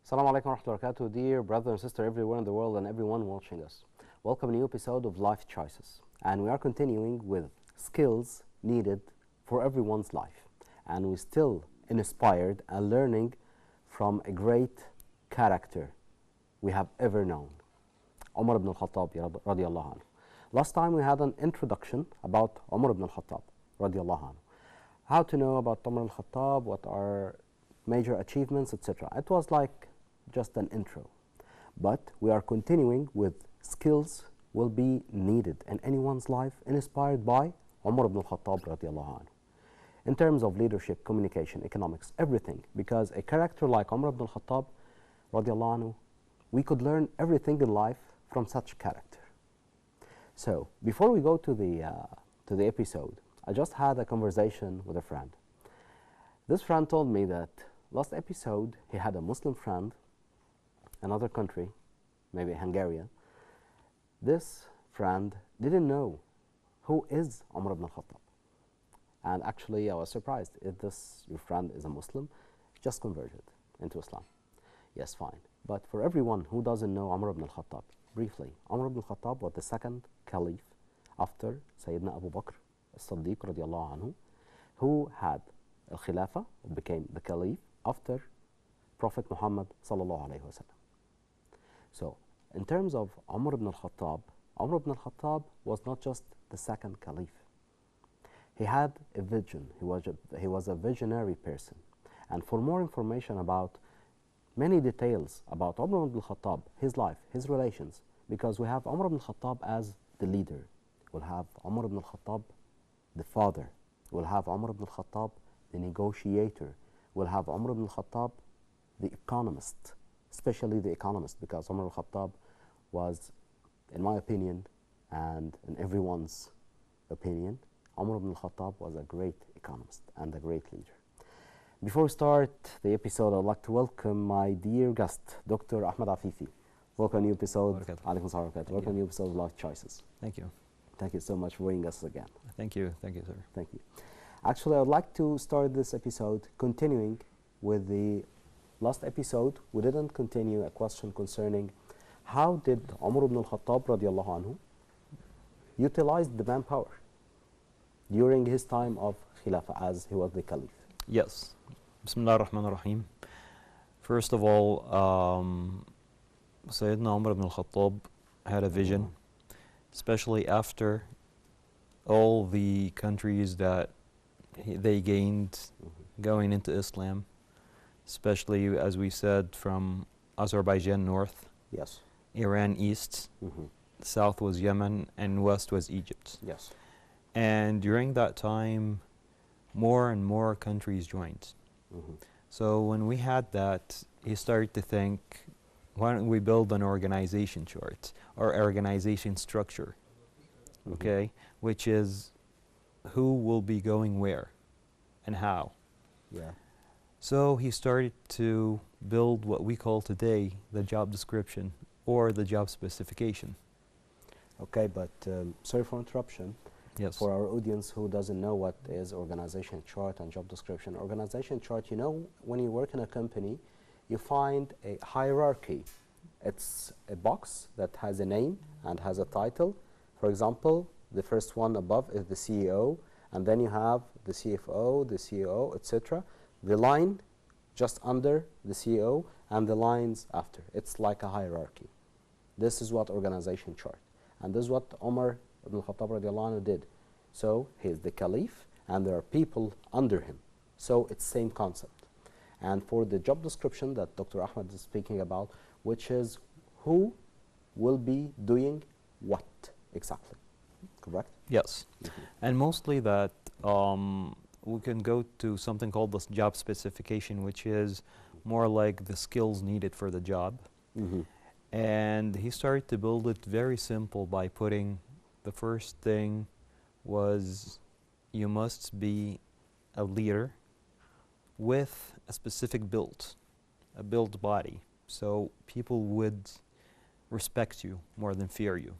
Assalamu alaikum wa rahmatullahi wa barakatuh, dear brother and sister everywhere in the world and everyone watching us. Welcome to a new episode of Life Choices. And we are continuing with skills needed for everyone's life. And we're still inspired and learning from a great character we have ever known, Umar ibn al-Khattab radiallahu anhu. Last time we had an introduction about Umar ibn al-Khattab radiallahu anhu. How to know about Umar al-Khattab, what are major achievements, etc. It was like just an intro. But we are continuing with skills will be needed in anyone's life, inspired by Umar ibn al-Khattab radiallahu anhu. In terms of leadership, communication, economics, everything. Because a character like Umar ibn al-Khattab radiallahu anhu, we could learn everything in life from such character. So before we go to the episode, I just had a conversation with a friend. This friend told me that last episode he had a Muslim friend, another country, maybe Hungary. This friend didn't know who is Umar ibn al-Khattab. And actually I was surprised. If your friend is a Muslim, just converted into Islam. Yes, fine. But for everyone who doesn't know Umar ibn al-Khattab, briefly, Umar ibn al-Khattab was the second caliph after Sayyidina Abu Bakr as-Siddiq radiallahu anhu, who had al-Khilafah, became the caliph after Prophet Muhammad sallallahu alayhi wa sallam. So, in terms of Umar ibn al-Khattab was not just the second caliph. He had a vision. He was a visionary person. And for more information about many details about Umar ibn al-Khattab, his life, his relations, because we have Umar ibn al-Khattab as the leader. We'll have Umar ibn al-Khattab the father. We'll have Umar ibn al-Khattab the negotiator. We'll have Umar ibn al-Khattab the economist, especially the economist, because Umar al-Khattab was, in my opinion, and in everyone's opinion, Umar ibn al-Khattab was a great economist and a great leader. Before we start the episode, I'd like to welcome my dear guest, Dr. Ahmed Afifi. Welcome to a new episode. Welcome to a new episode of Life Choices. Thank you. Thank you so much for joining us again. Thank you, sir. Thank you. Actually, I'd like to start this episode continuing with the last episode. We didn't continue a question concerning how did Umar ibn al-Khattab radiallahu anhu utilize the manpower during his time of Khilafah as he was the caliph. Yes. Bismillah ar-Rahman ar-Rahim. First of all, Sayyidina Umar ibn al-Khattab had a vision, especially after all the countries that they gained going into Islam, especially, as we said, from Azerbaijan north, yes, Iran east, south was Yemen, and west was Egypt. Yes. And during that time, more and more countries joined. So when we had that, he started to think, why don't we build an organization chart or organization structure, okay, which is who will be going where and how. Yeah. So he started to build what we call today the job description or the job specification. Okay, but sorry for interruption. Yes. For our audience who doesn't know what is organization chart and job description. Organization chart, you know, when you work in a company, you find a hierarchy. It's a box that has a name and has a title. For example, the first one above is the CEO, and then you have the CFO, the CEO, etc. The line just under the CEO and the lines after. It's like a hierarchy. This is what organization chart. And this is what Umar ibn al-Khattab radiallahu anhu did. So he is the caliph and there are people under him. So it's same concept. And for the job description that Dr. Ahmed is speaking about, which is who will be doing what exactly, correct? Yes. And mostly that we can go to something called the job specification, which is more like the skills needed for the job. And he started to build it very simple by putting the first thing was you must be a leader with a specific build, a built body, so people would respect you more than fear you.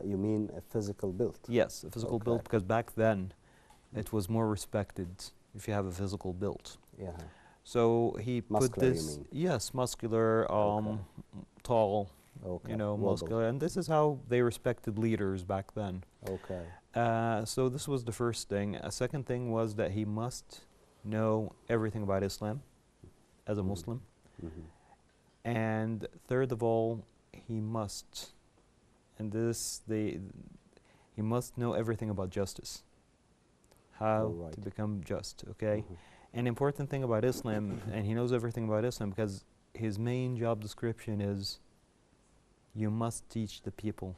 You mean a physical build? Yes, a physical build, because back then it was more respected if you have a physical build. Yeah. So he put Muscular, you this, mean? yes, muscular, Okay. tall, Okay. Wobble. muscular, and this is how they respected leaders back then. Okay. So this was the first thing. A second thing was that he must know everything about Islam as a Muslim. Mm-hmm. And third of all, he must, and this they, he must know everything about justice, All how right. to become just. Okay, Mhm. an important thing about Islam, and he knows everything about Islam because his main job description is, you must teach the people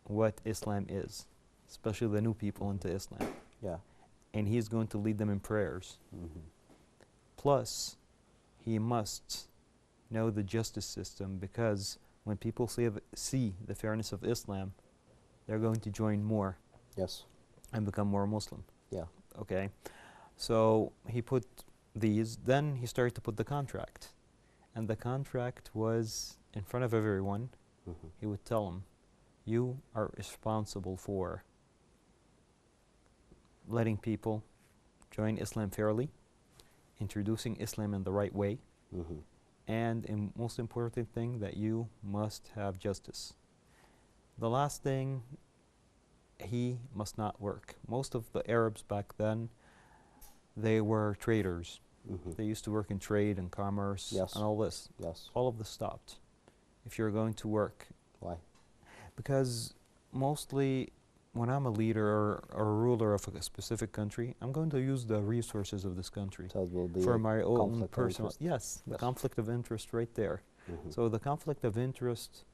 what Islam is, especially the new people into Islam, Yeah. and he's going to lead them in prayers. Mm-hmm. Plus, he must know the justice system, because when people see the fairness of Islam, they're going to join more Yes. and become more Muslim. Yeah. Okay, so he put these, then he started to put the contract. And the contract was in front of everyone. Mm-hmm. He would tell them, you are responsible for letting people join Islam fairly, introducing Islam in the right way, Mm-hmm. and most important thing, that you must have justice. The last thing, he must not work. Most of the Arabs back then, they were traders. Mm-hmm. They used to work in trade and commerce Yes. and all this. Yes. All of this stopped. If you're going to work, Why? because mostly when I'm a leader or a ruler of a specific country, I'm going to use the resources of this country So it will be for a my own conflict of personal. interest. Yes, the Yes. conflict of interest right there. Mm-hmm. So the conflict of interest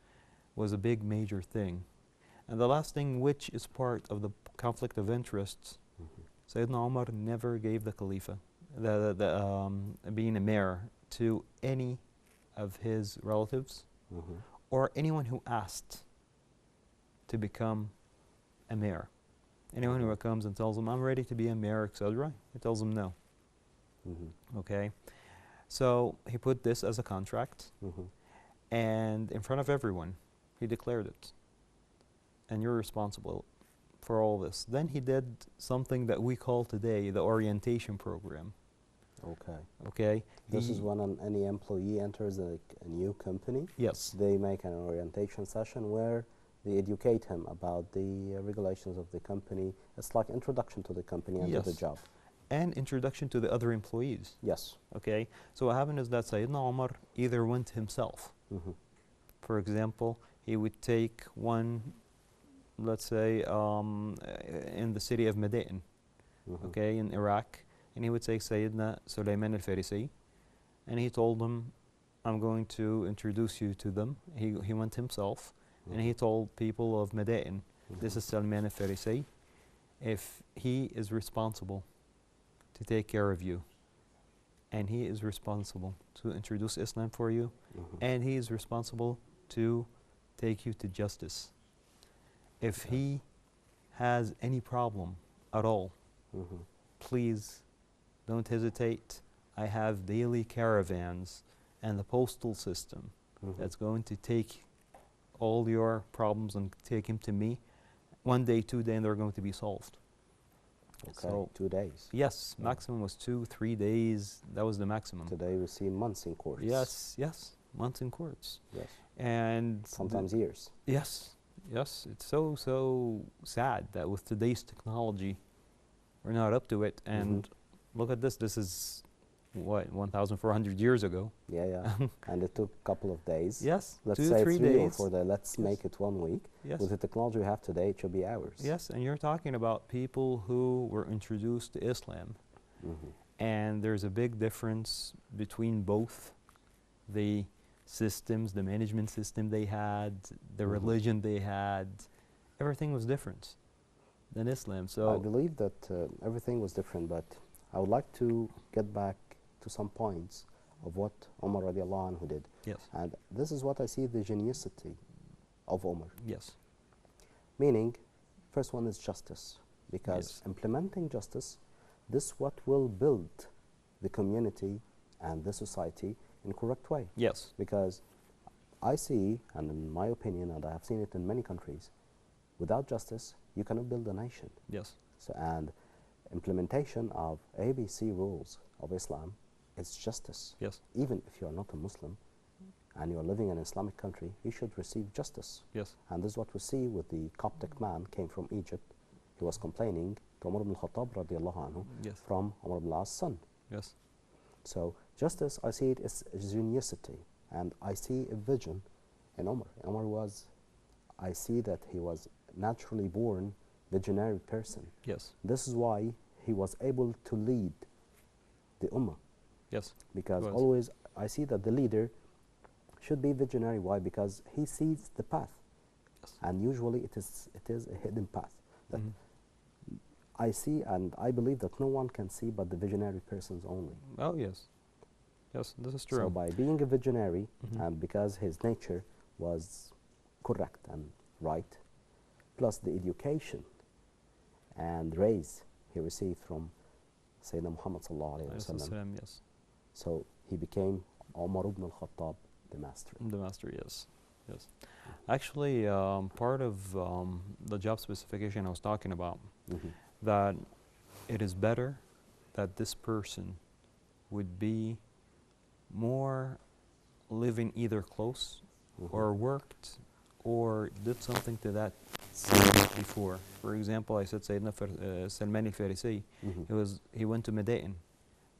was a big major thing. And the last thing, which is part of the conflict of interest, Mm-hmm. Sayyidina Umar never gave the Khalifa, being a mayor, to any of his relatives Mm-hmm. or anyone who asked to become a mayor. Anyone who comes and tells him, I'm ready to be a mayor, etc., he tells them no. Mm-hmm. Okay? So he put this as a contract, Mm-hmm. and in front of everyone, he declared it. And you're responsible for all this. Then he did something that we call today the orientation program. Okay. Okay? This is when any employee enters a new company. Yes. They make an orientation session where they educate him about the regulations of the company. It's like introduction to the company and to the Yes. job. And introduction to the other employees. Yes. Okay? So what happened is that Sayyidina Umar either went himself. Mm-hmm. For example, he would take one, let's say, in the city of Madain, Mm-hmm. okay, in Iraq, and he would say Sayyidina Sulaiman al-Farisi, and he told them, I'm going to introduce you to them. He went himself, and he told people of Madain, this is Salman al-Farisi. If he is responsible to take care of you, and he is responsible to introduce Islam for you, Mm-hmm. and he is responsible to take you to justice. If he has any problem at all, Mm-hmm. please don't hesitate. I have daily caravans and the postal system Mm-hmm. that's going to take all your problems and take him to me. One day, 2 days, and they're going to be solved. Okay. So 2 days. yes, Yeah. maximum was 2, 3 days. That was the maximum. Today we see months in courts. Yes, yes, months in courts. Yes. And Sometimes years. yes, yes, it's so sad that with today's technology, we're not up to it. And look at this. This is what, 1,400 years ago. Yeah, yeah. And it took a couple of days. Yes, Let's 2, say 3 3 or days. 4 days. Let's Yes. make it 1 week. Yes. With the technology we have today, it should be hours. Yes, and you're talking about people who were introduced to Islam. Mm-hmm. And there's a big difference between both the systems, the management system they had, the religion they had. Everything was different than Islam. I So believe that everything was different, but I would like to get back to some points of what Umar radiallahu anhu did. yes, And this is what I see the geniusity of Umar. yes, Meaning, first one is justice. Because Yes. implementing justice, this what will build the community and the society in correct way. yes, Because I see, and in my opinion, and I have seen it in many countries, without justice, you cannot build a nation. yes, So, and implementation of ABC rules of Islam it's justice. Yes. Even if you are not a Muslim and you are living in an Islamic country, you should receive justice. Yes. And this is what we see with the Coptic man came from Egypt. He was complaining to Umar ibn al-Khattab radiallahu anhu Yes. from Umar ibn al-As' son. Yes. So justice, I see it as generosity, and I see a vision in Umar. I see that he was naturally born visionary person. Yes. This is why he was able to lead the Ummah. Yes. Because Was. always I see that the leader should be visionary. Why? Because he sees the path. Yes. And usually it is a hidden path that Mhm. I see, and I believe that no one can see but the visionary persons only. Oh, yes. Yes, this is true. So by being a visionary, Mhm. and because his nature was correct and right, plus the education and raise he received from Sayyidina Muhammad sallallahu alayhi wa Alayhi sallam, salam, yes. so he became Umar ibn al-Khattab, the master. The master, yes. Yes. Actually, part of the job specification I was talking about, Mhm. that it is better that this person would be more living either close Mhm. or worked or did something to that city before. For example, I said Sayyidina Salman al-Farisi, Mhm. he went to Madain.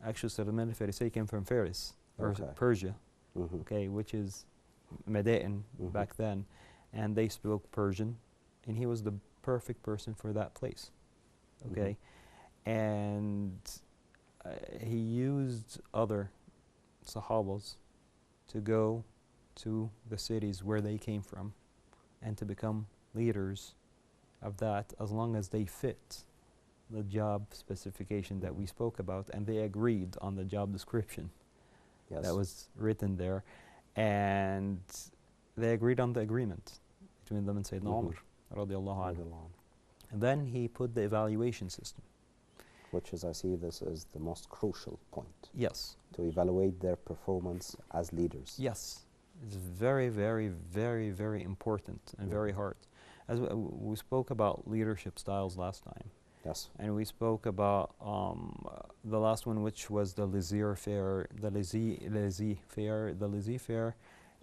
Actually, Salman al-Farisi came from Faris, or Okay. Persia, Mhm. okay, which is Madain Mhm. back then, and they spoke Persian, and he was the perfect person for that place, okay, and he used other Sahabas to go to the cities where they came from and to become leaders of that, as long as they fit the job specification that we spoke about and they agreed on the job description Yes. that was written there, and they agreed on the agreement between them and Sayyidina Umar radiallahu anhu. Radiallahu anhu. And then he put the evaluation system. Which is, I see this as the most crucial point, Yes. to evaluate their performance as leaders. Yes. It's very, very, very, very important and very hard. As we spoke about leadership styles last time, Yes. and we spoke about the last one, which was the laissez-faire. The laissez-faire. The laissez-faire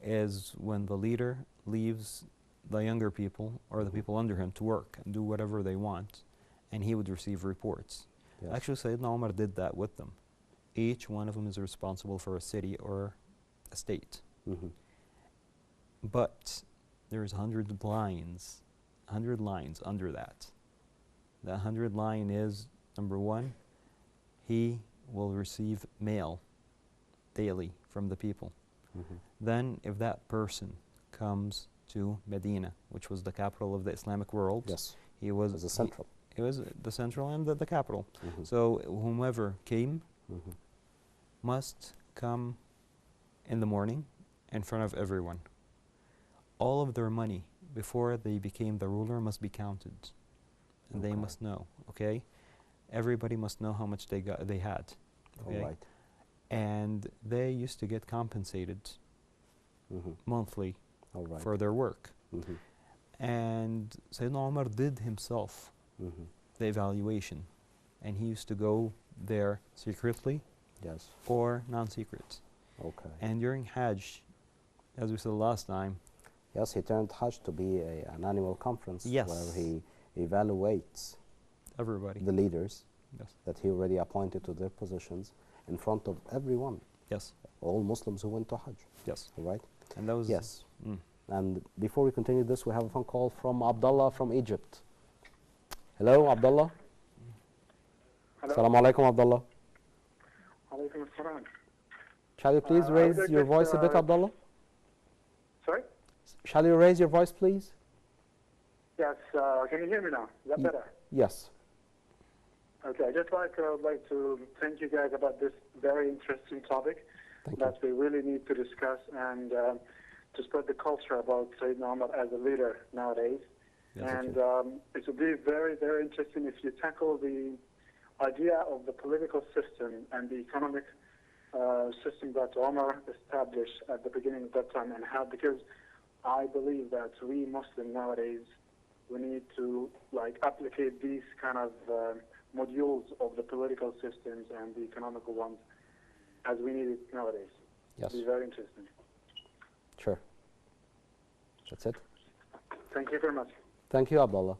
is when the leader leaves the younger people or the people under him to work and do whatever they want, and he would receive reports. Yes. Actually, Sayyidina Umar did that with them. Each one of them is responsible for a city or a state. Mhm. But there's 100 lines under that. The 100 line is, number one, he will receive mail daily from the people. Mhm. Then if that person comes to Medina, which was the capital of the Islamic world, Yes. he was As a central. It was the central and the capital. Mhm. So whomever came Mhm. must come in the morning in front of everyone. All of their money before they became the ruler must be counted, and they Okay. must know. Okay, everybody must know how much they had. All Okay, right. and they used to get compensated Mhm. monthly All right. for their work. Mhm. And Sayyidina Umar did himself Mhm. the evaluation, and he used to go there secretly Yes. or non-secret. Okay. And during Hajj, as we said last time, Yes, he turned Hajj to be an annual conference Yes. where he evaluates everybody. the leaders Yes. that he already appointed to their positions in front of everyone, Yes. all Muslims who went to Hajj. Yes. All right? And that was Yes. Mm. And before we continue this, we have a phone call from Abdullah from Egypt. Hello, Abdullah. Hello. Assalamu alaikum, Abdullah. Alaikum assalam. Shall you please I raise would your like voice a bit, Abdullah? Sorry? Shall you raise your voice, please? Yes, can you hear me now? Is that Ye- better? Yes. Okay, I just like to thank you guys about this very interesting topic Thank you. that we really need to discuss and to spread the culture about Sayyidina Umar as a leader nowadays. Yes. And it would be very, very interesting if you tackle the idea of the political system and the economic system that Umar established at the beginning of that time, and how, because I believe that we Muslims nowadays, we need to applicate these kind of modules of the political systems and the economical ones as we need it nowadays. Yes. It'll be very interesting. Sure. That's it. Thank you very much. Thank you, Abdullah.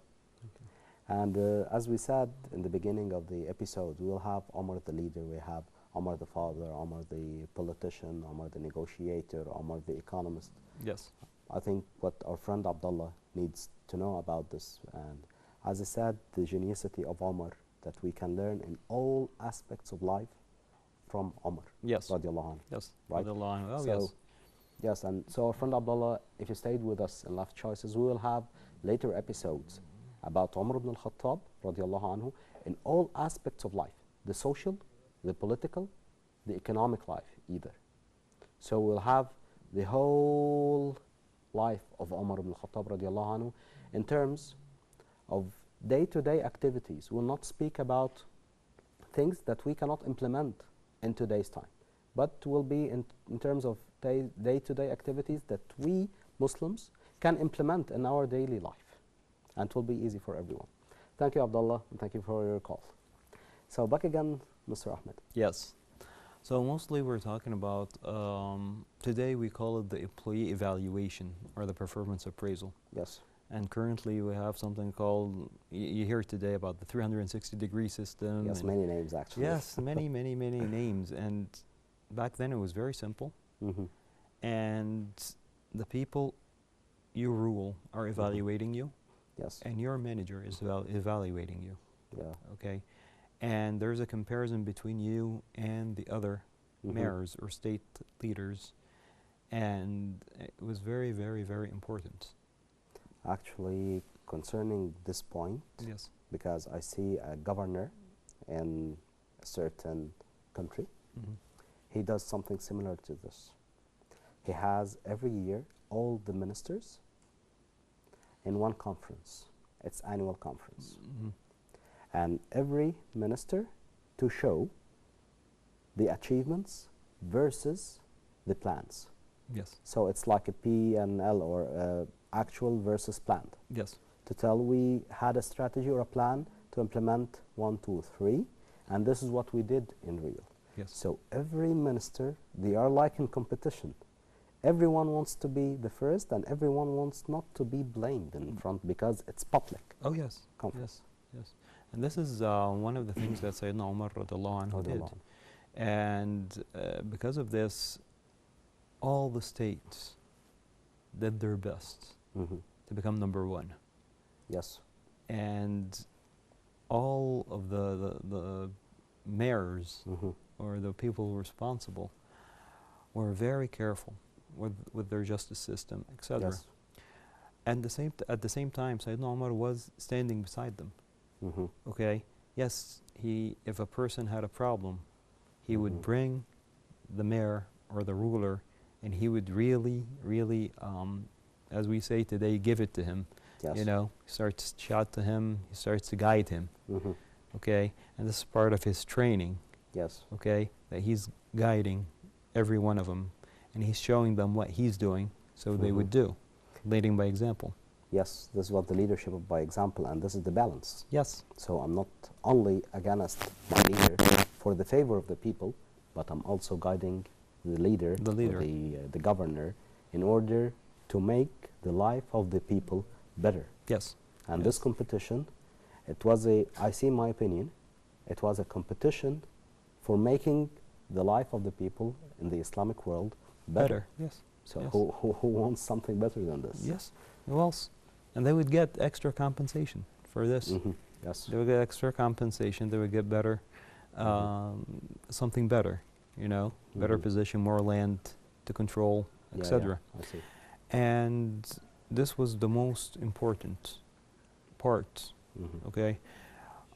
And as we said in the beginning of the episode, we will have Omar the leader, we have Omar the father, Omar the politician, Omar the negotiator, Omar the economist. Yes. I think what our friend Abdullah needs to know about this, and as I said, the geniusity of Omar, that we can learn in all aspects of life from Omar. Yes. Radiallahu anhu. Yes. Right. Radiallahu anhu. Oh, So, yes. yes, and so our friend Abdullah, if you stayed with us in Life Choices, we will have later episodes about Umar ibn al-Khattab, radiallahu anhu, in all aspects of life, the social, the political, the economic life either. So we'll have the whole life of Umar ibn al-Khattab, radiallahu anhu, in terms of day-to-day activities. We'll not speak about things that we cannot implement in today's time, but will be in terms of day-to-day activities that we Muslims can implement in our daily life, and it will be easy for everyone. Thank you, Abdullah, and thank you for your call. So back again, Mr. Ahmed. Yes. So mostly we're talking about, today we call it the employee evaluation or the performance appraisal. Yes. And currently we have something called, you hear today about the 360-degree system. Yes, many names actually. Yes, many names. And back then it was very simple. Mm-hmm. And the people you rule are evaluating you. Yes. And your manager is evaluating you. Yeah. Okay. And there's a comparison between you and the other mayors or state leaders. And it was very, very, very important. Actually, concerning this point, Yes. because I see a governor in a certain country, he does something similar to this. He has every year all the ministers in one conference. It's annual conference. And every minister to show the achievements versus the plans. Yes. So it's like a P&L or actual versus planned. Yes. To tell we had a strategy or a plan to implement 1, 2, 3, and this is what we did in real. Yes. So every minister, they are like in competition. Everyone wants to be the first, and everyone wants not to be blamed in front because it's public. Oh, yes. Conference. Yes. Yes. And this is one of the things that Sayyidina Umar radiallahu anhu did. And because of this, all the states did their best to become number one. Yes. And all of the mayors or the people responsible were very careful with their justice system, etc. Yes. And at the same time, Sayyidina Umar was standing beside them. Okay. Yes, if a person had a problem, he would bring the mayor or the ruler, and he would really, as we say today, give it to him. Yes. You know, he starts to shout to him, he starts to guide him. Okay, and this is part of his training. Yes. Okay, that he's guiding every one of them, and he's showing them what he's doing, so they would do, leading by example. Yes, this is what the leadership of by example, and this is the balance. Yes. So I'm not only against my leader for the favor of the people, but I'm also guiding the leader, the governor, in order to make the life of the people better. Yes. And this competition, it was I see my opinion, it was a competition for making the life of the people in the Islamic world better. Yes. So who wants something better than this? Yes. Who else? And they would get extra compensation for this. Yes. They would get extra compensation. They would get better, something better, you know, better position, more land to control, etc. I see. And this was the most important part, okay?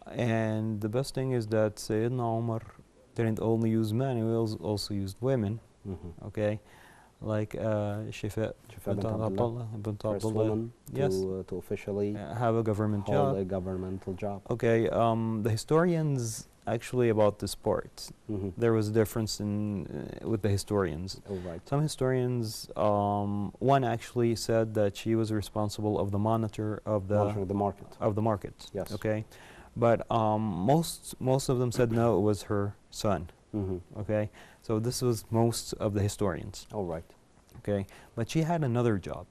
And the best thing is that Sayyidina Umar didn't only use men, he also used women, okay? Like Shifa bint Abdullah, first woman to officially have a government hold job. a governmental job. Okay, the historians actually about this part, there was a difference with the historians. Oh, right. Some historians, one actually said that she was responsible of the monitoring the market. Of the market. Yes. Okay, but most of them said no, it was her son. Okay, so this was most of the historians. All right. Okay, but she had another job,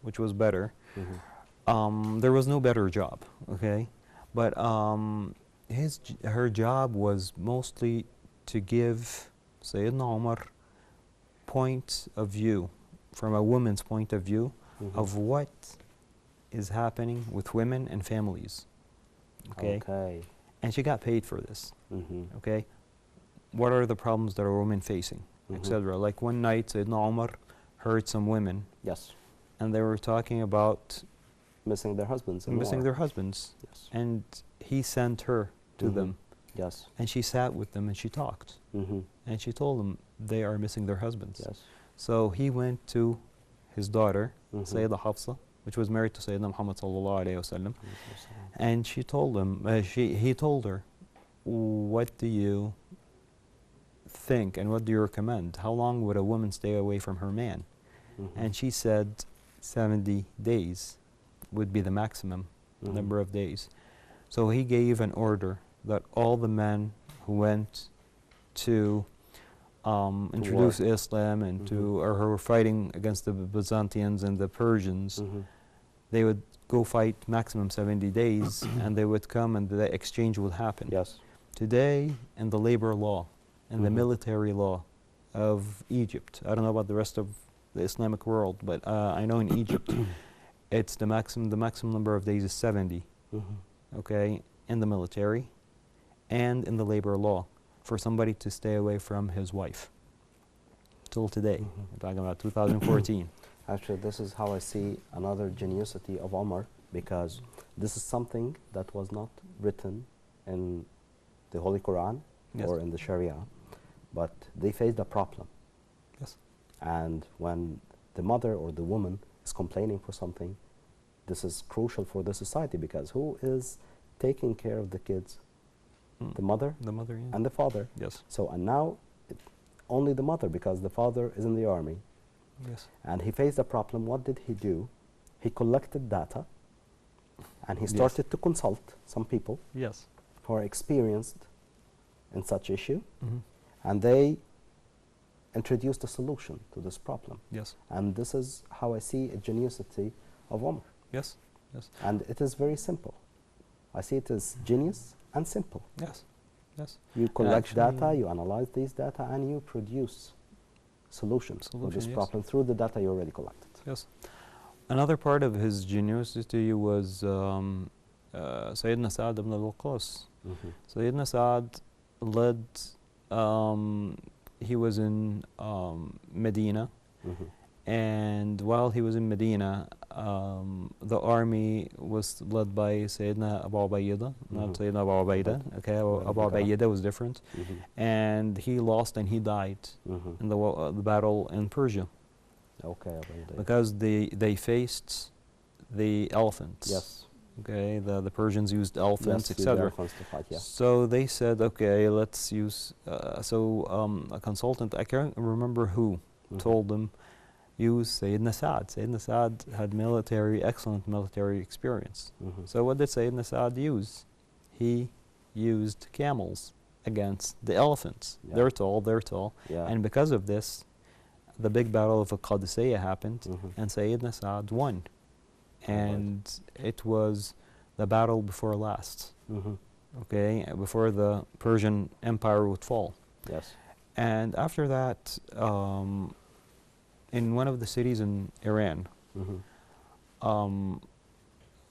which was better. Mm-hmm. There was no better job. Okay, but her job was mostly to give Sayyidina Umar point of view, from a woman's point of view, of what is happening with women and families. Okay, Okay. and she got paid for this. Mm-hmm. Okay, what are the problems that are women facing, etc. Like one night, Sayyidina Umar heard some women, Yes. and they were talking about Missing their husbands. in missing war. their husbands, Yes. and he sent her to them, Yes. and she sat with them and she talked, Mm-hmm. and she told them they are missing their husbands. Yes. So he went to his daughter, Mhm. Sayyidah Hafsa, which was married to Sayyidina Muhammad sallallahu alayhi wasallam, and she told him, he told her, what do you think and what do you recommend? How long would a woman stay away from her man? And she said 70 days would be the maximum number of days. So he gave an order that all the men who went to introduce Islam and or who were fighting against the Byzantines and the Persians, they would go fight maximum 70 days and they would come and the exchange would happen. Yes. Today, in the labor law and the military law of Egypt, I don't know about the rest of the Islamic world, but I know in Egypt, it's the maximum number of days is 70, okay, in the military and in the labor law for somebody to stay away from his wife. Till today, we're talking about 2014. Actually, this is how I see another geniusity of Omar, because this is something that was not written in the Holy Quran or in the Sharia, but they faced a problem. Yes. And when the mother or the woman is complaining for something, this is crucial for the society, because who is taking care of the kids? The mother, The mother, yeah. and the father. Yes. So, and now only the mother, because the father is in the army. Yes. And he faced a problem. What did he do? He collected data and he started to consult some people Yes. who are experienced in such issue, and they introduced a solution to this problem. Yes. And this is how I see a geniusity of Omar. Yes. Yes. And it is very simple. I see it as genius and simple. Yes. Yes. You collect Actually, data, you analyze these data, and you produce solutions for this problem through the data you already collected. Yes. Another part of his geniusity was Sayyidina Sa'ad ibn al-Waqqas. Sayyidina Sa'ad led, he was in Medina, and while he was in Medina, the army was led by Sayyidina Abu Ubaidah, not Sayyidina Abu Ubaidah. Okay, Abu Ubaidah was different, and he lost and he died in the battle in Persia. Okay, because they faced the elephants. Yes. Okay, the Persians used elephants, etc. Yeah. So they said, okay, let's use. A consultant, I can't remember who, told them, use Sayyidina Sa'ad. Sayyidina Sa'ad had excellent military experience. So what did Sayyidina Sa'ad use? He used camels against the elephants. Yeah. They're tall, Yeah. and because of this, the big battle of Qadisiyah happened, and Sayyidina Sa'ad won. And it was the battle before last, okay, before the Persian Empire would fall. Yes. And after that, in one of the cities in Iran,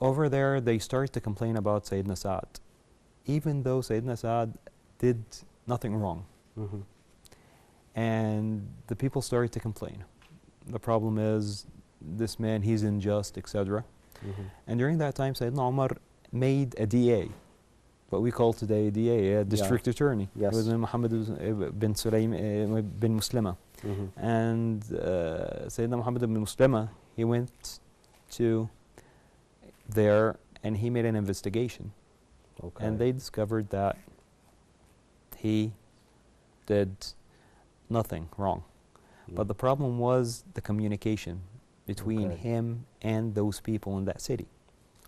over there they started to complain about Sayyidina Sa'ad, even though Sayyidina Sa'ad did nothing wrong. And the people started to complain. The problem is, this man, he's unjust, etc. And during that time, Sayyidina Umar made a DA, what we call today a DA, a district attorney. Yes. It was Muhammad bin Sulaim bin Muslima. And Sayyidina Muhammad bin Muslima, he went to there and he made an investigation. Okay. And they discovered that he did nothing wrong. But the problem was the communication between him and those people in that city.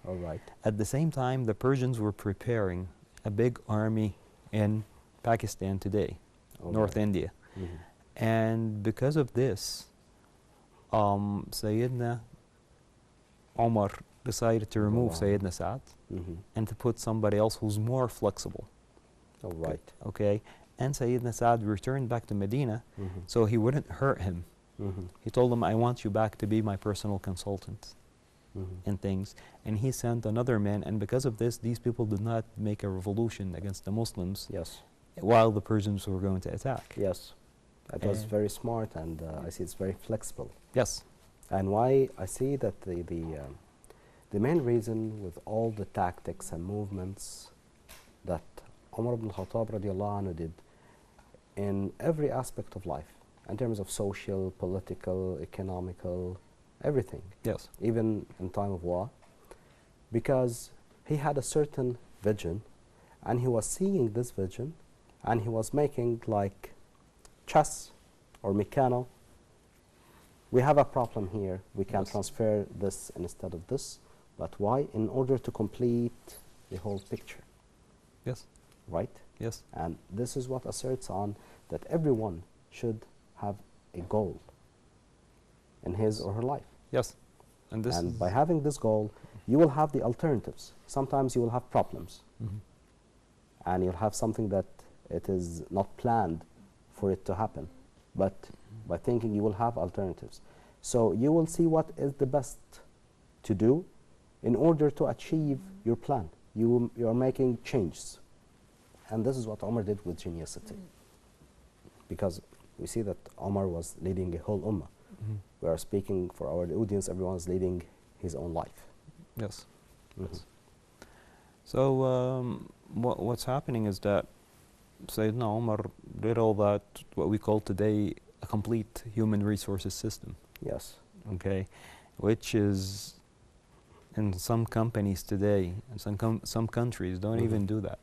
All right. At the same time, the Persians were preparing a big army in Pakistan today. North India. And because of this, Sayyidina Omar decided to remove Sayyidina Sa'd and to put somebody else who's more flexible. All right. Okay? And Sayyidina Sa'd returned back to Medina so he wouldn't hurt him. He told him, I want you back to be my personal consultant and things. And he sent another man, and because of this, these people did not make a revolution against the Muslims while the Persians were going to attack. Yes. That was very smart, and I see it's very flexible. Yes. And why I see that the main reason with all the tactics and movements that Umar ibn al-Khattab radiallahu anhu did in every aspect of life, in terms of social, political, economical, everything. Yes. Even in time of war, because he had a certain vision, and he was seeing this vision, and he was making like chess or Meccano. We have a problem here. We can transfer this instead of this, but why? In order to complete the whole picture. Yes. Right? Yes. And this is what asserts on that everyone should have a goal in his or her life. Yes. And by having this goal, you will have the alternatives. Sometimes you will have problems. And you'll have something that it is not planned for it to happen. But by thinking, you will have alternatives. So you will see what is the best to do in order to achieve your plan. You are making changes. And this is what Omar did with geniusity. Because we see that Omar was leading a whole ummah. We are speaking for our audience, everyone is leading his own life. Yes. Yes. So what's happening is that Sayyidina Omar did all that, what we call today a complete human resources system. Yes. Okay, which is in some companies today, and some countries don't even do that.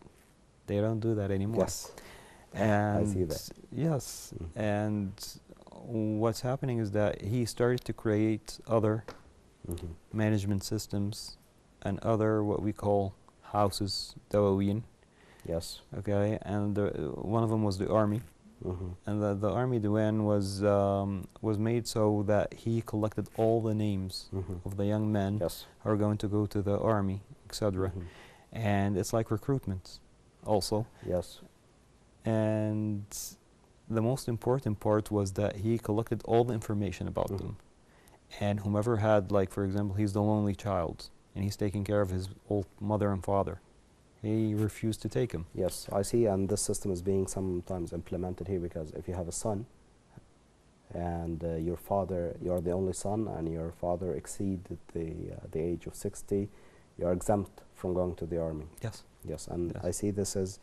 They don't do that anymore. Yes. And I see that. Yes. And what's happening is that he started to create other management systems and other what we call houses, dawawin. Yes. Okay, and one of them was the army. And the army diwan was made so that he collected all the names of the young men who are going to go to the army, etc. And it's like recruitment also. Yes. And the most important part was that he collected all the information about them. And whomever had, like, for example, he's the lonely child and he's taking care of his old mother and father, he refused to take him. Yes, I see, and this system is being sometimes implemented here, because if you have a son and your father, you're the only son, and your father exceeded the age of 60, you're exempt from going to the army. Yes. Yes, and I see this as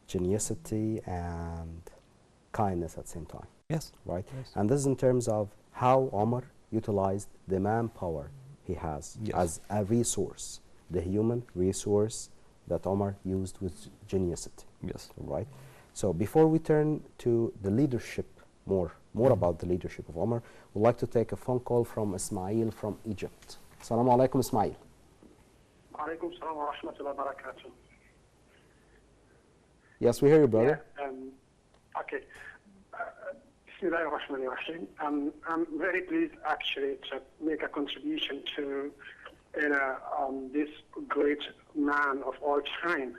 geniusity and kindness at the same time. Yes. Right? Yes. And this is in terms of how Omar utilized the manpower he has as a resource, the human resource that Omar used with geniusity. Yes. Right? So before we turn to the leadership, more about the leadership of Omar, we'd like to take a phone call from Ismail from Egypt. Assalamu alaikum, Ismail. Alaikum salam wa rahmatullahi wa barakatuh. Yes, we hear you, brother. Yeah, okay. Bismillah ar-Rahman ar-Rahim. I'm very pleased actually to make a contribution to this great man of all time,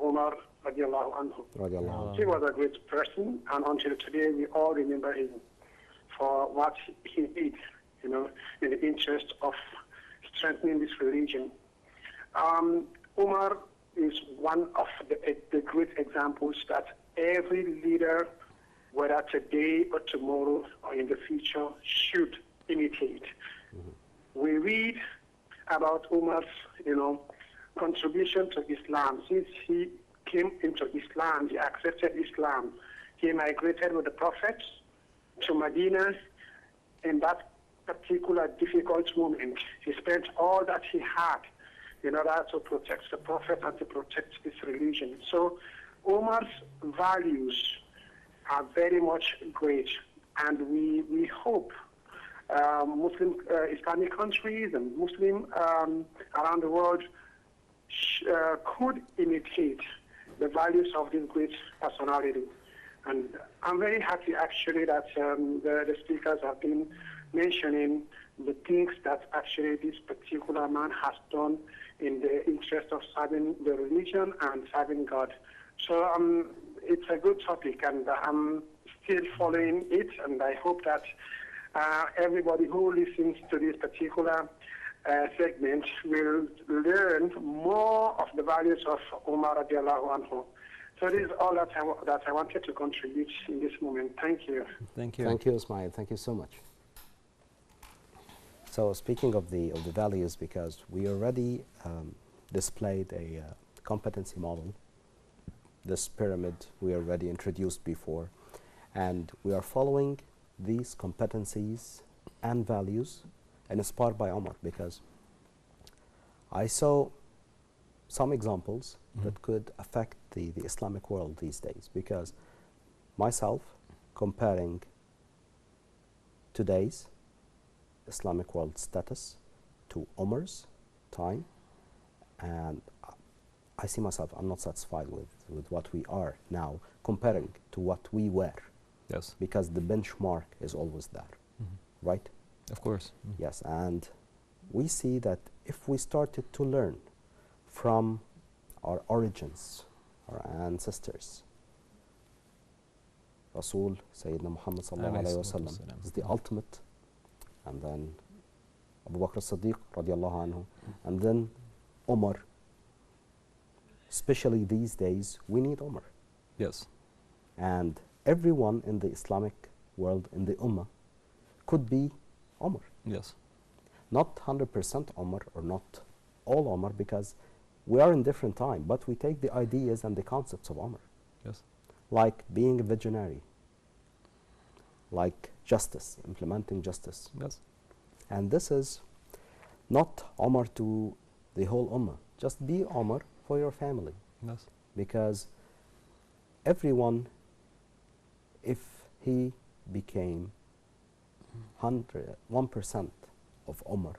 Omar radiallahu anhu. Radiallahu anhu. He was a great person, and until today we all remember him for what he did, in the interest of strengthening this religion. Omar is one of the great examples that every leader, whether today or tomorrow or in the future, should imitate. We read about Umar's, contribution to Islam. Since he came into Islam, he accepted Islam. He migrated with the prophets to Medina in that particular difficult moment. He spent all that he had in order to protect the prophet and to protect his religion. So Umar's values are very much great, and we hope Muslim Islamic countries and Muslim around the world could imitate the values of this great personality. And I'm very happy actually that the speakers have been mentioning the things that actually this particular man has done in the interest of serving the religion and serving God. So it's a good topic, and I'm still following it, and I hope that everybody who listens to this particular segment will learn more of the values of Umar radiallahu anhu. So this is all that I wanted to contribute in this moment. Thank you. Thank you. Thank you, Ismail. Thank you so much. So speaking of the values, because we already displayed a competency model, this pyramid we already introduced before, and we are following these competencies and values and inspired by Omar, because I saw some examples that could affect the Islamic world these days, because myself comparing today's Islamic world status to Omar's time, and I see myself, I'm not satisfied with what we are now comparing to what we were. Yes. Because the benchmark is always there, right? Of course. Yes, and we see that if we started to learn from our origins, our ancestors, Rasul Sayyidina Muhammad sallallahu alayhi wa sallam is the ultimate, and then Abu Bakr as-Siddiq radiallahu anhu, and then Omar. Especially these days, we need Omar. Yes. And everyone in the Islamic world, in the Ummah, could be Omar. Yes. Not 100% Omar or not all Omar, because we are in different time, but we take the ideas and the concepts of Omar. Yes. Like being a visionary, like justice, implementing justice. Yes. And this is not Omar to the whole Ummah. Just be Omar for your family. Yes. Because everyone, if he became 1% of Omar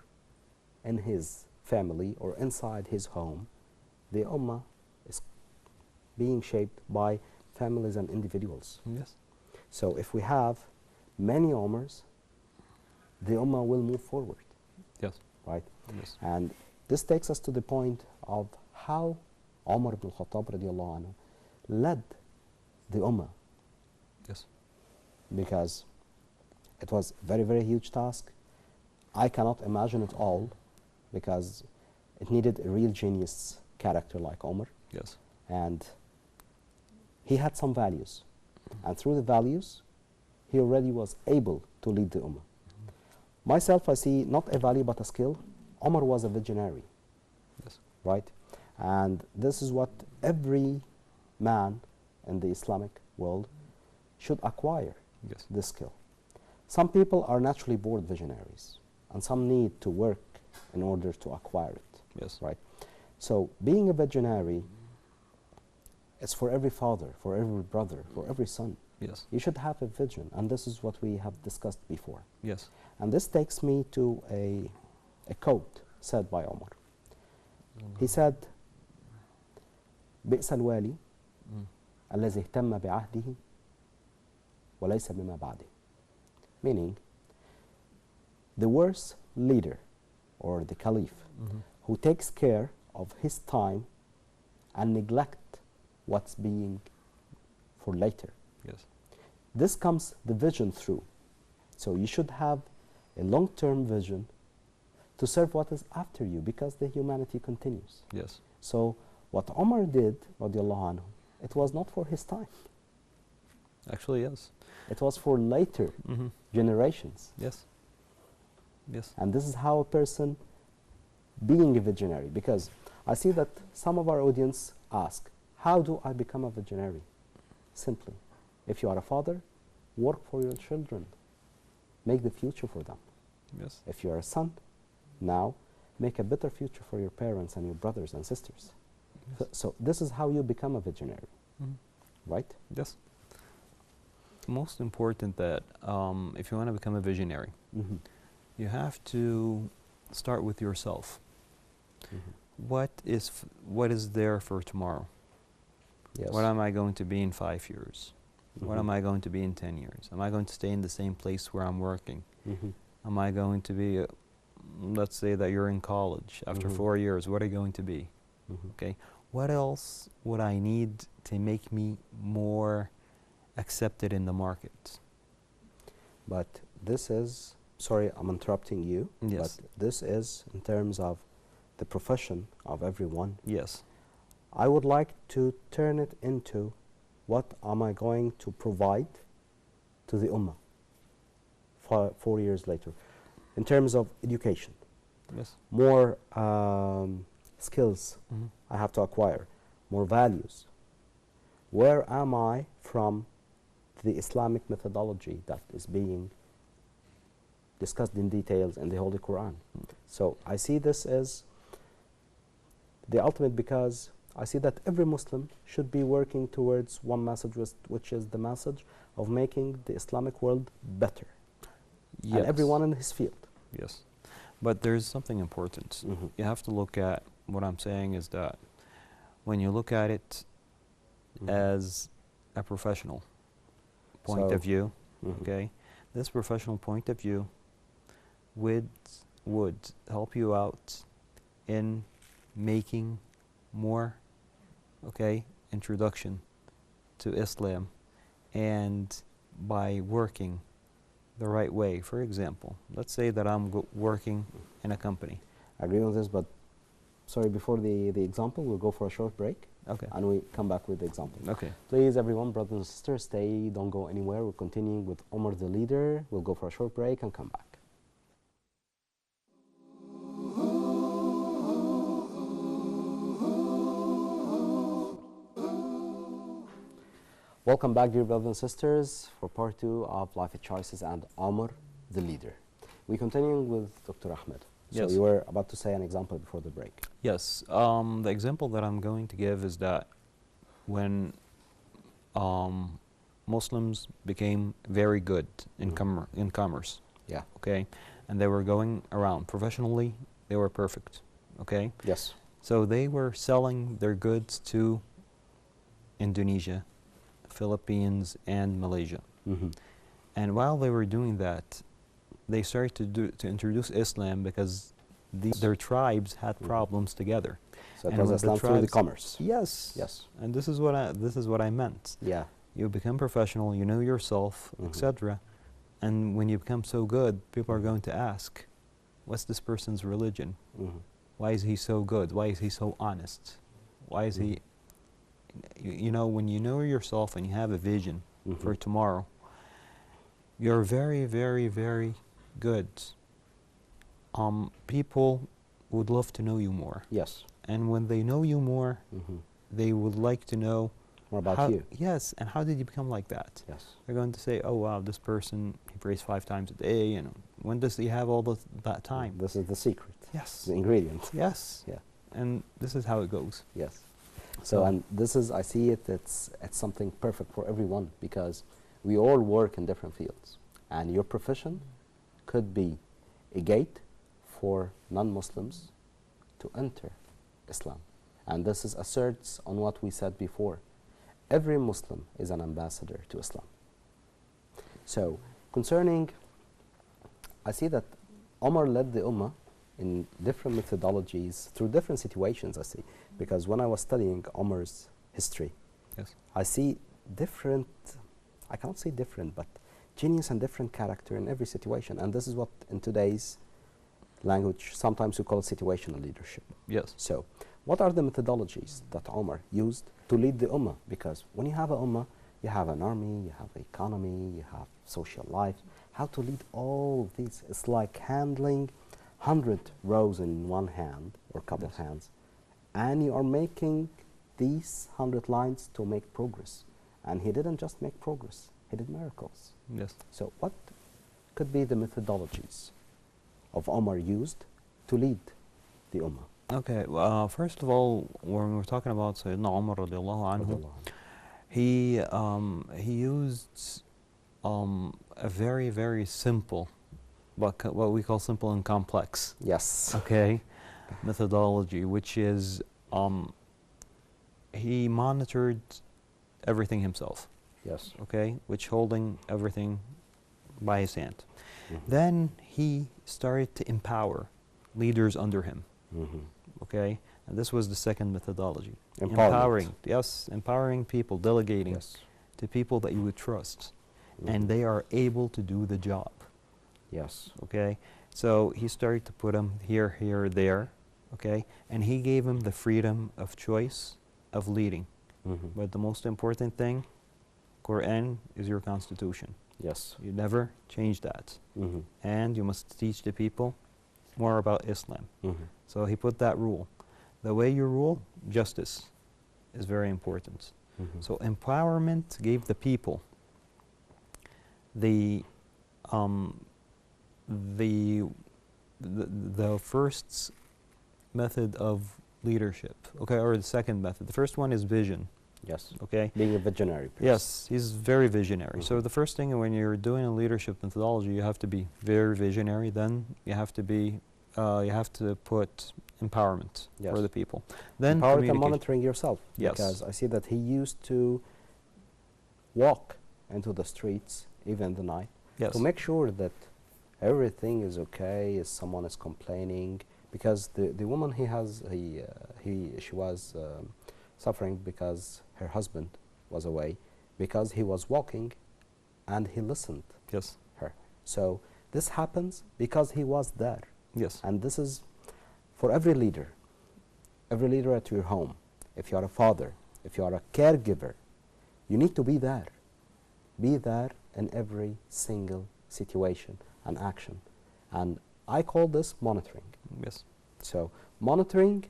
in his family or inside his home, the Ummah is being shaped by families and individuals. Yes. So if we have many Omars, the Ummah will move forward. Yes. Right? Yes. And this takes us to the point of how Umar ibn al-Khattab radiallahu anhu led the Ummah. Yes. Because it was a very, very huge task. I cannot imagine it all, because it needed a real genius character like Umar. Yes. And he had some values. And through the values, he already was able to lead the Ummah. Myself, I see not a value but a skill. Umar was a visionary. Yes. Right? And this is what every man in the Islamic world should acquire, Yes. this skill. Some people are naturally born visionaries, and some need to work in order to acquire it. Yes. Right? So being a visionary is for every father, for every brother, for every son. Yes. You should have a vision, and this is what we have discussed before. Yes. And this takes me to a quote said by Omar. He said, بئس الوالي الذي اهتم بعهده وليس بما بعده. Meaning, the worst leader or the caliph who takes care of his time and neglect what's being for later. Yes. This comes the vision through. So you should have a long-term vision to serve what is after you, because the humanity continues. Yes. So what Omar did, radiallahu anhu, it was not for his time. Actually, yes. It was for later generations. Yes. Yes. And this is how a person being a visionary, because I see that some of our audience ask, how do I become a visionary? Simply, if you are a father, work for your children. Make the future for them. Yes. If you are a son, now make a better future for your parents and your brothers and sisters. Yes. So this is how you become a visionary, right? Yes. Most important that if you want to become a visionary, you have to start with yourself. What is there for tomorrow? Yes. What am I going to be in 5 years? What am I going to be in 10 years? Am I going to stay in the same place where I'm working? Mm-hmm. Am I going to be, let's say that you're in college. After 4 years, what are you going to be? Okay. What else would I need to make me more accepted in the market? But this is, sorry, I'm interrupting you. Yes. But this is in terms of the profession of everyone. Yes. I would like to turn it into what am I going to provide to the Ummah 4 years later in terms of education. Yes. More skills I have to acquire, more values. Where am I from the Islamic methodology that is being discussed in details in the Holy Quran? So I see this as the ultimate, because I see that every Muslim should be working towards one message, which is the message of making the Islamic world better. Yes. And everyone in his field. Yes. But there's something important. You have to look at, what I'm saying is that when you look at it as a professional point of view, okay, this professional point of view would help you out in making more, okay, introduction to Islam, and by working the right way. For example, let's say that I'm working in a company. I agree with this, but sorry, before the example, we'll go for a short break. Okay. And we come back with the example. Okay. Please, everyone, brothers and sisters, stay, don't go anywhere. We're continuing with Omar the leader. We'll go for a short break and come back. Welcome back, dear brothers and sisters, for part 2 of Life Choices and Omar the leader. We continue with Dr. Ahmed. So Yes. you were about to say an example before the break. Yes. The example that I'm going to give is that when Muslims became very good in commerce, Yeah. okay, and they were going around professionally, they were perfect, okay. Yes. So they were selling their goods to Indonesia, Philippines, and Malaysia. And while they were doing that, they started to introduce Islam because their tribes had problems together. So it And was with the Islam through the tribes- commerce. Yes. Yes. And this is what I meant. Yeah. You become professional, you know yourself, etc. And when you become so good, people are going to ask, what's this person's religion? Why is he so good? Why is he so honest? Why is he, you know, when you know yourself and you have a vision for tomorrow, you're very, very, very good. People would love to know you more. Yes. And when they know you more, they would like to know More about how, you. yes, and how did you become like that? Yes. They're going to say, oh wow, this person, he prays 5 times a day, and when does he have all that time? This is the secret. Yes. The ingredient. Yes. Yeah. And this is how it goes. Yes. So, and this is, I see it, it's something perfect for everyone, because we all work in different fields. And your profession could be a gate for non-Muslims to enter Islam. And this is asserts on what we said before. Every Muslim is an ambassador to Islam. So, concerning, I see that Omar led the Ummah in different methodologies through different situations, I see. Because when I was studying Omar's history, Yes. I see different, I can't say different, but genius and different character in every situation. And this is what in today's language, sometimes we call it situational leadership. Yes. So, what are the methodologies that Omar used to lead the Ummah? Because when you have an Ummah, you have an army, you have an economy, you have social life. How to lead all of these? It's like handling 100 rows in one hand or couple of hands. And you are making these 100 lines to make progress. And he didn't just make progress, he did miracles. Yes. So what could be the methodologies of Omar used to lead the Ummah? Okay, first of all, when we're talking about Sayyidina Umar radiallahu anhu, he used a very, very simple, what we call simple and complex, Yes. okay, methodology, which is he monitored everything himself. Yes. okay, which holding everything by his hand. Mhm. Then he started to empower leaders under him, Mhm. okay? And this was the second methodology. Empowerment. Empowering, yes, empowering people, delegating Yes. to people that you would trust, Mhm. and they are able to do the job, Yes. okay? So he started to put them here, here, there, okay? And he gave them the freedom of choice of leading. Mhm. But the most important thing, Quran is your constitution. Yes. You never change that. Mhm. And you must teach the people more about Islam. Mhm. So he put that rule. The way you rule, justice is very important. Mhm. So empowerment gave the people the um, the, the first method of leadership, okay, or the second method. The first one is vision, Yes. okay. Being a visionary person. Yes, he's very visionary. So Mhm. the first thing when you're doing a leadership methodology, you have to be very visionary. Then you have to be, you have to put empowerment Yes. for the people. Then Empowered and communication. monitoring yourself. Yes. Because I see that he used to walk into the streets, even in the night, Yes. to make sure that everything is okay, if someone is complaining. Because the woman she was suffering because her husband was away, because he was walking and he listened Yes. her. So this happens because he was there. Yes. And this is for every leader at your home. If you are a father, if you are a caregiver, you need to be there. Be there in every single situation and action. And I call this monitoring. Yes. So monitoring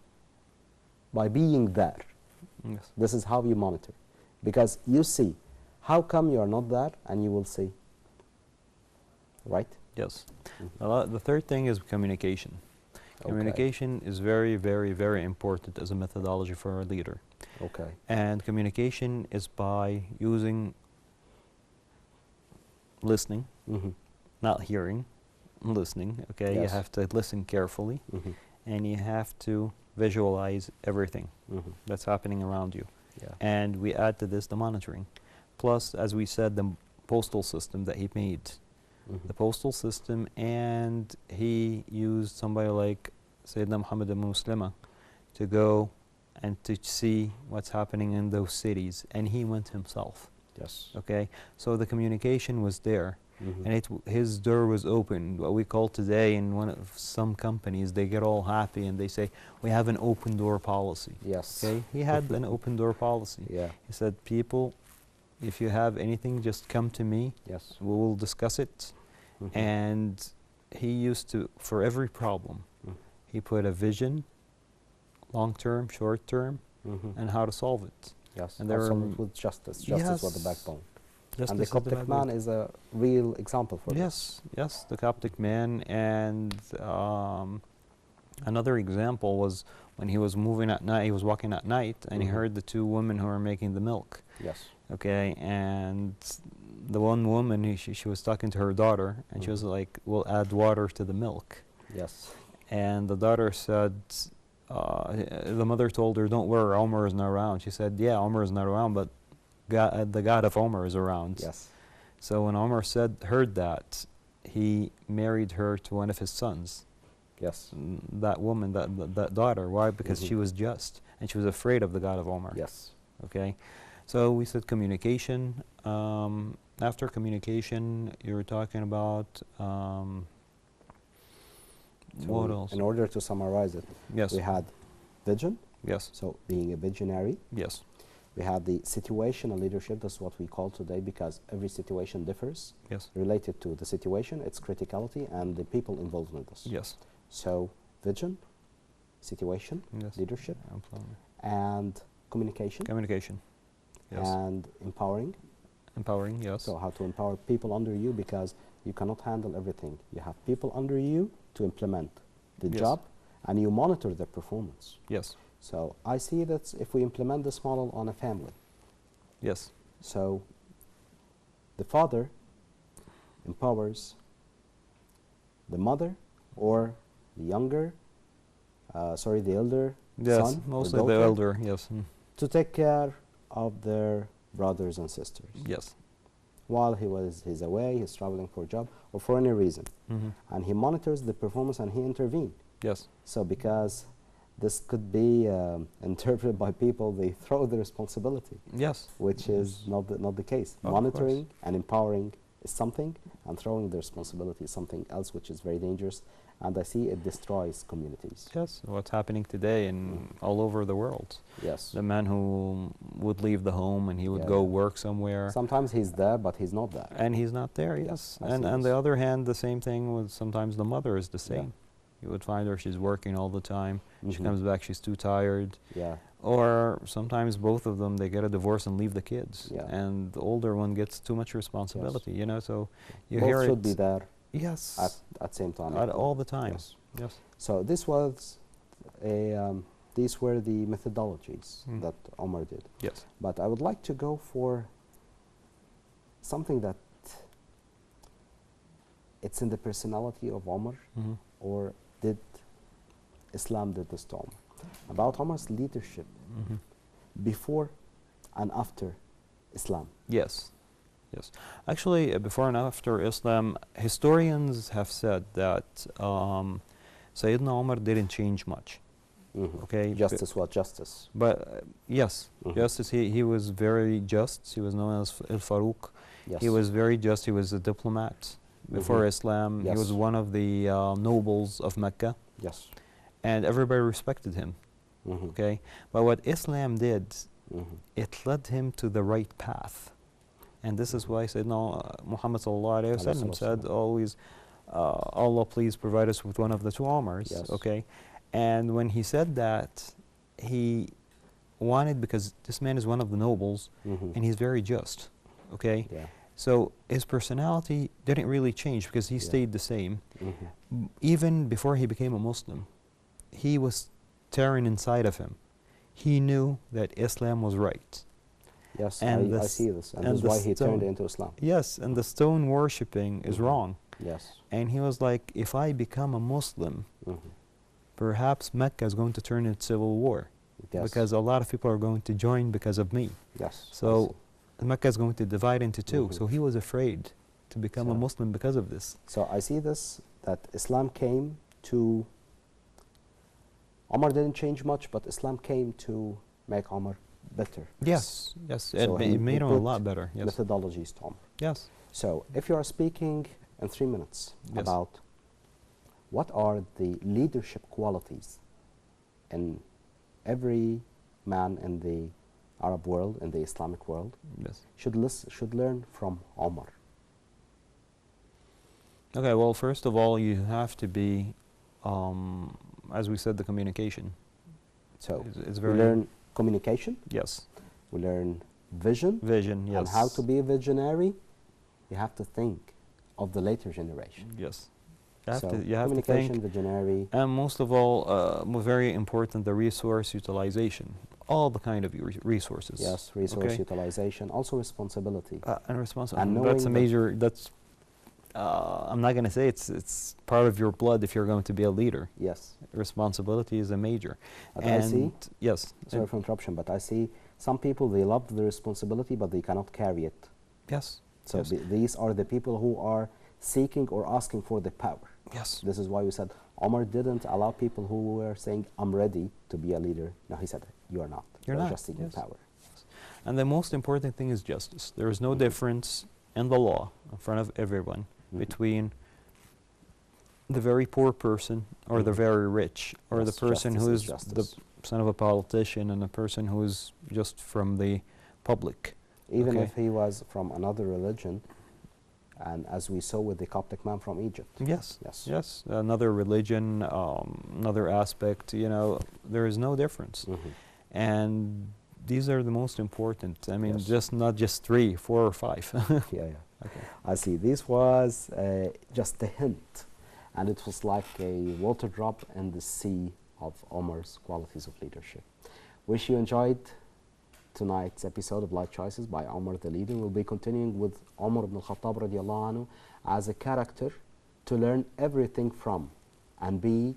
by being there. Yes. This is how you monitor. Because you see, how come you are not there, and you will see. Right? Yes. Mhm. The third thing is communication. Okay. Communication is very, very, very important as a methodology for a leader. Okay. And communication is by using listening, Mm-hmm. not hearing, listening, okay? You Yes. have to listen carefully, Mm-hmm. and you have to visualize everything Mm-hmm. that's happening around you. Yeah. And we add to this the monitoring. Plus, as we said, the postal system that he made. Mm-hmm. The postal system, and he used somebody like Sayyidina Muhammad al-Muslima to go and to see what's happening in those cities, and he went himself, Yes. okay? So the communication was there, Mm-hmm. and his door was open. What we call today in one of some companies, they get all happy and they say, we have an open door policy. Yes. Okay, he had an open door policy. Yeah. He said, people, if you have anything, just come to me. Yes. We will discuss it. Mhm. And he used to, for every problem, Mm. he put a vision, long term, short term, Mhm. and how to solve it. Yes. and there Also are with justice. Justice was the Yes. backbone. Justice And the is Coptic backbone. man is a real example for this. Yes, yes, the Coptic man. And another example was when he was moving at night, he was walking at night, and he Mhm. heard the two women who were making the milk. Yes. Okay, and the one woman, she was talking to her daughter, and she was Mhm. like, we'll add water to the milk. Yes. And the daughter said, the mother told her, don't worry, Omar is not around. She said, yeah, Omar is not around, but the God of Omar is around. Yes. So when Omar heard that, he married her to one of his sons. Yes. That woman, that daughter. Why? Because Mhm. she was just, and she was afraid of the God of Omar. Yes. Okay, so we said communication. After communication, you were talking about what So else? in order to summarize it, Yes. we had vision, Yes. so being a visionary. Yes. We had the situational leadership, that's what we call today, because every situation differs. Yes. Related to the situation, its criticality, and the people involved in this. Yes. So vision, situation, Yes. leadership, Absolutely. and communication, Communication. Yes. and empowering. Empowering. Yes. So how to empower people under you, because you cannot handle everything. You have people under you to implement the Yes. job, and you monitor their performance. Yes. So I see that if we implement this model on a family, Yes. so the father empowers the mother or the the elder Yes. son or Mostly the daughter elder. Yes. to take care of their brothers and sisters. Yes. While he's away, he's traveling for a job or for any reason. And he monitors the performance and he intervenes. Yes. So because this could be interpreted by people, they throw the responsibility. Yes. Which is not the case. Of Monitoring and empowering is something, and throwing the responsibility is something else, which is very dangerous. And I see it destroys communities. Yes, what's happening today in all over the world. Yes. The man who would leave the home and he would go work somewhere. Sometimes he's there, but he's not there. And he's not there, yes. And on this. the other hand, the same thing with sometimes the mother is the same. You would find her, she's working all the time. She comes back, she's too tired. Yeah. Or sometimes both of them, they get a divorce and leave the kids. Yeah. And the older one gets too much responsibility, you know, so you Both hear it. should be there Yes. at same time. At all the time. Yes. Yes. So this was these were the methodologies that Omar did. Yes. But I would like to go for something that it's in the personality of Omar, or did Islam did this to Omar. About Omar's leadership before and after Islam. Yes. Yes. Actually, before and after Islam, historians have said that Sayyidina Umar didn't change much. Okay. Justice what justice? But yes, justice. He was very just. He was known as Al Farouk. Yes. He was very just. He was a diplomat before Islam. Yes. He was one of the nobles of Mecca. Yes. And everybody respected him. Okay. But what Islam did, it led him to the right path. And this is why Sayyidina Muhammad sallallahu alayhi wa sallam said always, Allah please provide us with one of the two Omars. Yes. Okay. And when he said that, he wanted, because this man is one of the nobles and he's very just. Okay. Yeah. So his personality didn't really change because he stayed the same. Even before he became a Muslim, he was tearing inside of him. He knew that Islam was right. Yes, and I see this. And this is why he turned into Islam. Yes, and the stone worshipping is wrong. Yes. And he was like, if I become a Muslim, perhaps Mecca is going to turn into civil war. Yes. Because a lot of people are going to join because of me. Yes. So Mecca is going to divide into two. So he was afraid to become a Muslim because of this. So I see this, that Islam came to, Omar didn't change much, but Islam came to make Omar better. Yes, yes, So it made him a lot better. Yes. Methodologies to Omar. Yes. So if you are speaking in 3 minutes about what are the leadership qualities in every man in the Arab world, in the Islamic world, should learn from Omar. Okay, well, first of all, you have to be, as we said, the communication. So it's we very learn communication. Yes. We learn vision. Vision, yes. And how to be a visionary. You have to think of the later generation. Yes. You have to think. Visionary. And most of all, very important, the resource utilization. All the kind of resources. Yes, resource utilization. Also responsibility. And responsibility. And that's a major, that's, I'm not going to say it's part of your blood if you're going to be a leader. Yes. Responsibility is a major. But I see, yes. Sorry for interruption, but I see some people, they love the responsibility, but they cannot carry it. Yes. So these are the people who are seeking or asking for the power. Yes. This is why we said Omar didn't allow people who were saying, I'm ready to be a leader. No, he said, you are not. You're not. Just seeking power. Yes. And the most important thing is justice. There is no difference in the law in front of everyone between the very poor person or the very rich, or the person who is the son of a politician and the person who is just from the public. Even if he was from another religion, and as we saw with the Coptic man from Egypt. Yes, yes, yes. Another religion, another aspect, you know, there is no difference. And these are the most important. I mean, not just 3, 4, or 5. Yeah. Okay. I see. This was just a hint, and it was like a water drop in the sea of Omar's qualities of leadership. Wish you enjoyed tonight's episode of Life Choices by Omar the Leader. We'll be continuing with Omar ibn al-Khattab radiallahu anhu as a character to learn everything from and be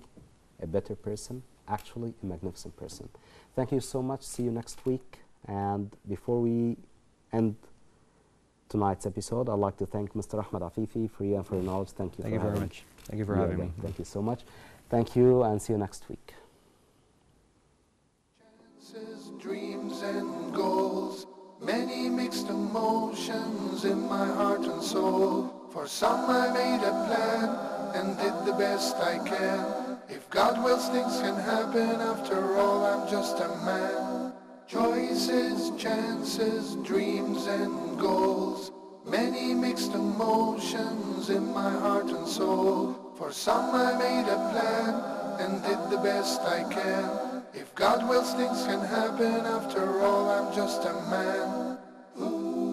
a better person, actually a magnificent person. Thank you so much. See you next week. And before we end tonight's episode. I'd like to thank Mr. Ahmed Afifi for you and for your knowledge. Thank you. Thank you very much. Thank you for having me. Thank you so much. Thank you, and see you next week. Chances, dreams and goals, many mixed emotions in my heart and soul. For some I made a plan and did the best I can. If God wills, things can happen. After all, I'm just a man. Choices, chances, dreams and goals, many mixed emotions in my heart and soul. For some I made a plan and did the best I can. If God wills, things can happen. After all, I'm just a man. Ooh.